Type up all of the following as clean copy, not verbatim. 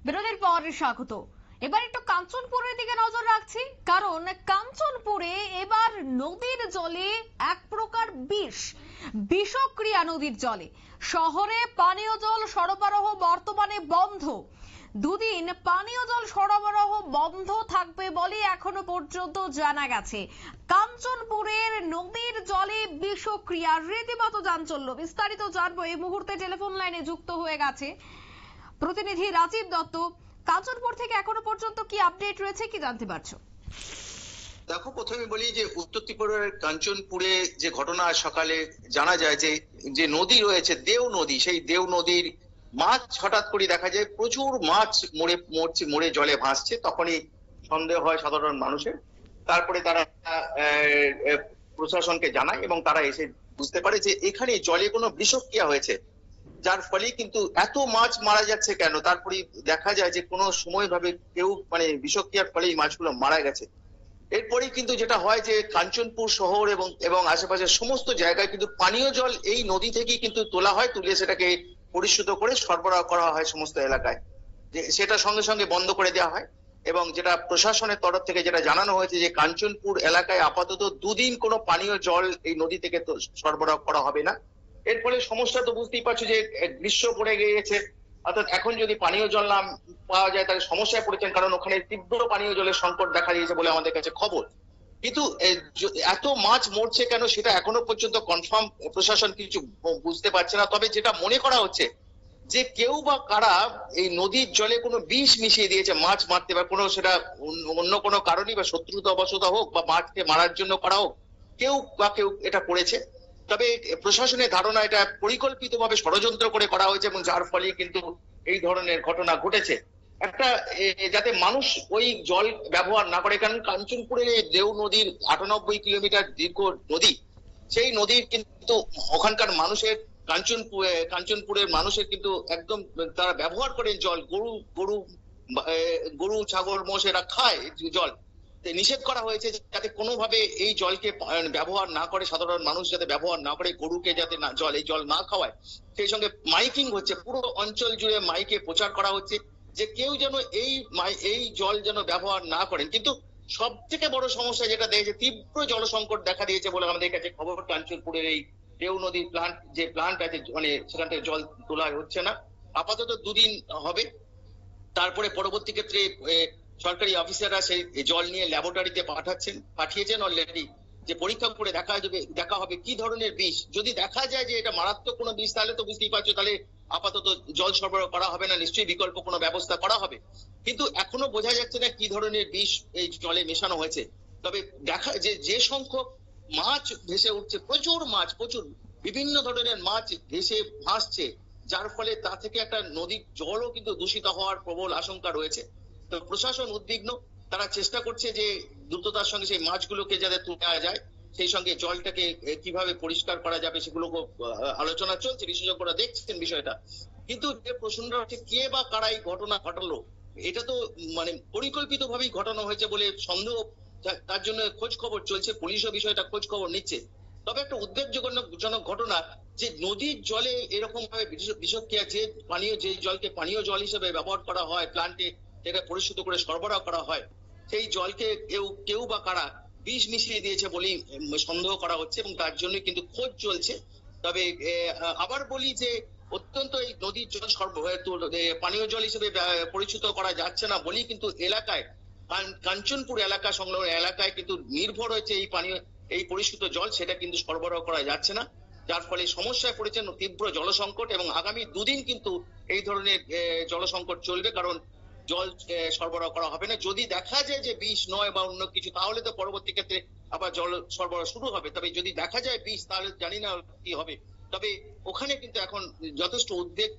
বিরতির পর স্বাগত। এবার একটু কাঞ্চনপুরের দিকে নজর রাখছি, কারণ কাঞ্চনপুরে এবার নদীর জলে এক প্রকার বিষক্রিয়া নদীর জলে। শহরে পানীয় জল সরবরাহ বর্তমানে বন্ধ। দুদিন পানীয় জল সরবরাহ বন্ধ থাকবে বলে এখনো পর্যন্ত জানা গেছে। কাঞ্চনপুরের নদীর জলে বিষক্রিয়া, রীতিমতো চাঞ্চল্য। বিস্তারিত জানবো এই মুহূর্তে টেলিফোন লাইনে যুক্ত হয়ে গেছে প্রতিনিধি রাজীব দত্ত। কাঞ্চনপুর থেকে এখনো পর্যন্ত কি আপডেট রয়েছে, কি জানতে পারছো? দেখো, প্রথমে বলি যে উত্তর ত্রিপুরার কাঞ্চনপুরে যে ঘটনা সকালে জানা যায় যে নদী রয়েছে দেও নদী, সেই দেও নদীর মাছ হঠাৎ করে দেখা যায় প্রচুর মাছ মরে জলে ভাসছে। তখনই সন্দেহ হয় সাধারণ মানুষের। তারপরে তারা প্রশাসনকে জানায় এবং তারা এসে বুঝতে পারে যে এখানে জলে কোনো বিষক্রিয়া হয়েছে, যার ফলে কিন্তু এত মাছ মারা যাচ্ছে কেন। তারপরে দেখা যায় যে কোনো সময় ভাবে কেউ বিষক্রিয়ার ফলে এই মাছগুলো মারা গেছে। এরপরেই কিন্তু যেটা হয় যে কাঞ্চনপুর শহর এবং আশেপাশের সমস্ত জায়গায় কিন্তু পানীয় জল এই নদী থেকেই কিন্তু তোলা হয়, তুলে সেটাকে পরিশুদ্ধ করে সরবরাহ করা হয় সমস্ত এলাকায়। যে সেটা সঙ্গে সঙ্গে বন্ধ করে দেওয়া হয় এবং যেটা প্রশাসনের তরফ থেকে যেটা জানানো হয়েছে যে কাঞ্চনপুর এলাকায় আপাতত দুদিন কোনো পানীয় জল এই নদী থেকে তো সরবরাহ করা হবে না। এর ফলে সমস্যা তো বুঝতেই পারছো যে গ্রীষ্ম পড়ে গিয়েছে, অর্থাৎ এখন যদি পানীয় জল না পাওয়া যায় তাহলে সমস্যায় পড়েছেন, কারণ ওখানে তীব্র পানীয় জলের সংকট দেখা দিয়েছে বলে আমাদের কাছে খবর। কিন্তু এত মাছ মরছে কেন সেটা এখনো পর্যন্ত কনফার্ম প্রশাসন কিছু বুঝতে পারছে না। তবে যেটা মনে করা হচ্ছে যে কেউ বা কারা এই নদীর জলে কোনো বিষ মিশিয়ে দিয়েছে মাছ মারতে, বা কোনো সেটা অন্য কোনো কারণে বা শত্রুতা অবশত হোক বা মাছকে মারার জন্য করা হোক, কেউ এটা করেছে। তবে প্রশাসনের ধারণা এটা পরিকল্পিতভাবে ষড়যন্ত্র করে করা হয়েছে এবং যার ফলে কিন্তু এই ধরনের ঘটনা ঘটেছে। একটা যাতে মানুষ ওই জল ব্যবহার না করে, কারণ কাঞ্চনপুরে দেও নদীর 98 কিলোমিটার দীর্ঘ নদী। সেই নদীর কিন্তু ওখানকার মানুষের কাঞ্চনপুরের মানুষের কিন্তু একদম তারা ব্যবহার করেন জল। গরু ছাগল মোষ এরা খায় জল। নিষেধ করা হয়েছে যাতে কোনোভাবে এই জলকে ব্যবহার না করে, সাধারণ মানুষ যাতে ব্যবহার না করে, গরুকে যাতে এই জল না খাওয়ায়। সেই সঙ্গে মাইকিং হচ্ছে, পুরো অঞ্চল জুড়ে মাইকে প্রচার করা হচ্ছে যে কেউ যেন এই জল যেন ব্যবহার না করেন। কিন্তু সব থেকে বড় সমস্যা যেটা দেখেছে, তীব্র জল সংকট দেখা দিয়েছে বলে আমাদের কাছে খবর। কাঞ্চনপুরের এই দেও নদীর প্লান্ট আছে, সেখান থেকে জল তোলা হচ্ছে না। আপাতত দুদিন হবে, তারপরে পরবর্তী ক্ষেত্রে সরকারি অফিসাররা সেই জল নিয়ে ল্যাবরেটরিতে পাঠিয়েছেন অলরেডি, যে পরীক্ষা করে দেখা হবে কি ধরনের বিষ। যদি দেখা যায় যে এটা মারাত্মক কোনো বিষ তাহলে তো বুঝতেই পারছো, তাহলে আপাতত জল সরবরাহ করা হবে না, নিশ্চয়ই বিকল্প কোনো ব্যবস্থা করা হবে। কিন্তু এখনো বোঝা যাচ্ছে না কি ধরনের বিষ এই জলে মেশানো হয়েছে। তবে দেখা যে সংখ্যক মাছ ভেসে উঠছে, প্রচুর বিভিন্ন ধরনের মাছ ভেসে ভাসছে, যার ফলে তা থেকে একটা নদীর জলও কিন্তু দূষিত হওয়ার প্রবল আশঙ্কা রয়েছে। তো প্রশাসন উদ্বিগ্ন, তারা চেষ্টা করছে যে দ্রুততার সঙ্গে সেই মাছগুলোকে যাতে তুলে যায়, সেই সঙ্গে জলটাকে কিভাবে পরিষ্কার করা যাবে সেগুলো আলোচনা চলছে, বিশেষজ্ঞরা দেখছেন বিষয়টা। কিন্তু যে প্রশ্নটা হচ্ছে কে বা কারা এই ঘটনা ঘটালো, এটা তো পরিকল্পিত ভাবেই ঘটানো হয়েছে বলে সন্দেহ। তার জন্য খোঁজ খবর চলছে, পুলিশও বিষয়টা খোঁজ খবর নিচ্ছে। তবে একটা উদ্বেগজনক ঘটনা যে নদীর জলে এরকম ভাবে বিষক্রিয়া, যে জলকে পানীয় জল হিসেবে ব্যবহার করা হয় প্লান্টে, যেটা পরিশুদ্ধ করে সরবরাহ করা হয়, সেই জলকে কেউ বা কারা বিষ মিশিয়ে দিয়েছে বলেই সন্দেহ করা হচ্ছে এবং তার জন্য কিন্তু খোঁজ চলছে। তবে আবার বলি যে অত্যন্ত এই নদীর জল পানীয় জল হিসেবে পরিচিত করা যাচ্ছে না বলেই কিন্তু এলাকায়, কাঞ্চনপুর এলাকা সংলগ্ন এলাকায় কিন্তু নির্ভর হয়েছে এই পরিশুদ্ধ জল, সেটা কিন্তু সরবরাহ করা যাচ্ছে না, যার ফলে সমস্যায় পড়েছেন তীব্র জলসংকট। এবং আগামী দুদিন কিন্তু এই ধরনের জলসংকট চলবে, কারণ জল সরবরাহ করা হবে না। যদি দেখা যায় যে বিষ নয় বা অন্য কিছু, তাহলে তো পরবর্তী ক্ষেত্রে আবার জল সরবরাহ শুরু হবে। তবে যদি দেখা যায় বিষ, তাহলে জানি না কি হবে। তবে ওখানে কিন্তু এখন যথেষ্ট উদ্বেগ,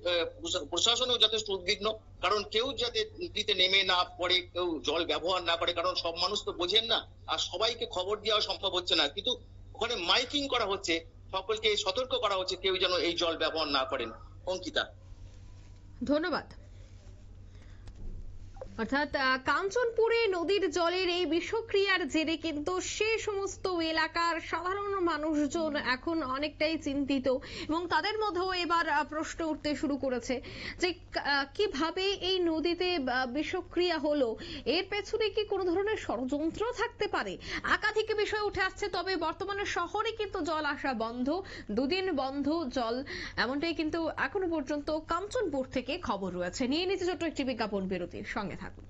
প্রশাসনও যথেষ্ট উদ্বিগ্ন, কারণ কেউ যাতে নদীতে নেমে না পড়ে, কেউ জল ব্যবহার না করে, কারণ সব মানুষ তো বোঝেন না আর সবাইকে খবর দেওয়া সম্ভব হচ্ছে না। কিন্তু ওখানে মাইকিং করা হচ্ছে, সকলকে সতর্ক করা হচ্ছে কেউ যেন এই জল ব্যবহার না করেন। অঙ্কিতা, ধন্যবাদ। অর্থাৎ কাঞ্চনপুরে নদীর জলের এই বিষক্রিয়ার জেরে কিন্তু সে সমস্ত এলাকার সাধারণ মানুষজন এখন অনেকটাই চিন্তিত এবং তাদের মধ্যেও এবার প্রশ্ন উঠতে শুরু করেছে যে কিভাবে এই নদীতে বিষক্রিয়া হলো, এর পেছনে কি কোনো ধরনের ষড়যন্ত্র থাকতে পারে। একাধিক বিষয় উঠে আসছে, তবে বর্তমানে শহরে কিন্তু জল আসা বন্ধ, দুদিন বন্ধ জল, এমনটাই কিন্তু এখনো পর্যন্ত কাঞ্চনপুর থেকে খবর রয়েছে। নিয়ে নিচ্ছে ছোট্ট একটি বিজ্ঞাপন বিরতির সঙ্গে থাকুন।